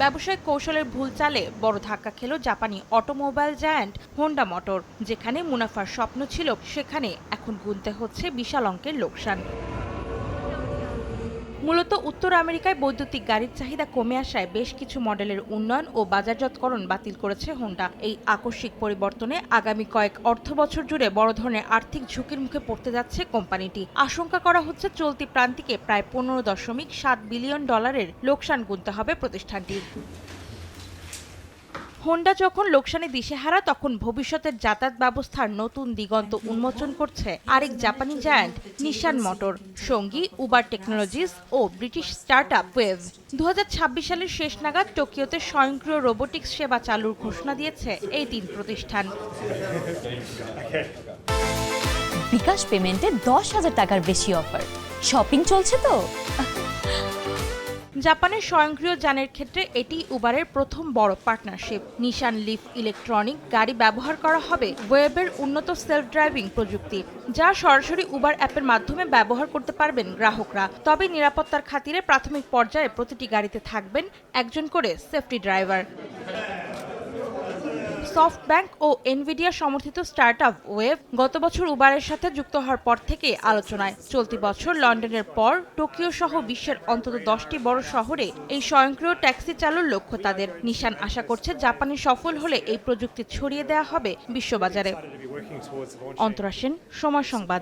ব্যবসায়িক কৌশলের ভুল চালে বড় ধাক্কা খেল জাপানি অটোমোবাইল জায়ান্ট হোন্ডা মোটর। যেখানে মুনাফার স্বপ্ন ছিল, সেখানে এখন গুনতে হচ্ছে বিশাল অঙ্কের লোকসান। মূলত উত্তর আমেরিকায় বৈদ্যুতিক গাড়ির চাহিদা কমে আসায় বেশ কিছু মডেলের উন্নয়ন ও বাজারজাতকরণ বাতিল করেছে হোন্ডা। এই আকস্মিক পরিবর্তনে আগামী কয়েক অর্থবছর জুড়ে বড় ধরনের আর্থিক ঝুঁকির মুখে পড়তে যাচ্ছে কোম্পানিটি। আশঙ্কা করা হচ্ছে চলতি প্রান্তিকে প্রায় 15.7 বিলিয়ন ডলারের লোকসান গুনতে হবে প্রতিষ্ঠানটির। হোন্ডা যখন লোকসানে দিশেহারা, তখন ভবিষ্যতের যাতায়াত ব্যবস্থার নতুন দিগন্ত উন্মোচন করছে আরেক জাপানি জায়ান্ট নিসান মোটর, সঙ্গী উবার টেকনোলজিস ও ব্রিটিশ স্টার্টআপ ওয়েভ। 2026 সালের শেষ নাগাদ টোকিওতে স্বয়ংক্রিয় রোবোটিক্স সেবা চালুর ঘোষণা দিয়েছে এই তিন প্রতিষ্ঠান। বিকাশ পেমেন্টে 10,000 টাকার বেশি অফার। শপিং চলছে তো। জাপানের স্বয়ংক্রিয় যানের ক্ষেত্রে এটি উবারের প্রথম বড় পার্টনারশিপ। নিসান লিফ ইলেকট্রনিক গাড়ি ব্যবহার করা হবে ওয়েবের উন্নত সেলফ ড্রাইভিং প্রযুক্তি, যা সরাসরি উবার অ্যাপের মাধ্যমে ব্যবহার করতে পারবেন গ্রাহকরা। তবে নিরাপত্তার খাতিরে প্রাথমিক পর্যায়ে প্রতিটি গাড়িতে থাকবেন একজন করে সেফটি ড্রাইভার। সফটব্যাংক ও এনভিডিয়া সমর্থিত স্টার্টআপ ওয়েভ গত বছর উবারের সাথে যুক্ত হওয়ার পর থেকে আলোচনায়। চলতি বছর লন্ডনের পর টোকিও সহ বিশ্বের অন্তত 10টি বড় শহরে এই স্বয়ংক্রিয় ট্যাক্সি চালুর লক্ষ্য তাদের। নিসান আশা করছে জাপানে সফল হলে এই প্রযুক্তি ছড়িয়ে দেওয়া হবে বিশ্ববাজারে। অন্তরা সেন, সময় সংবাদ।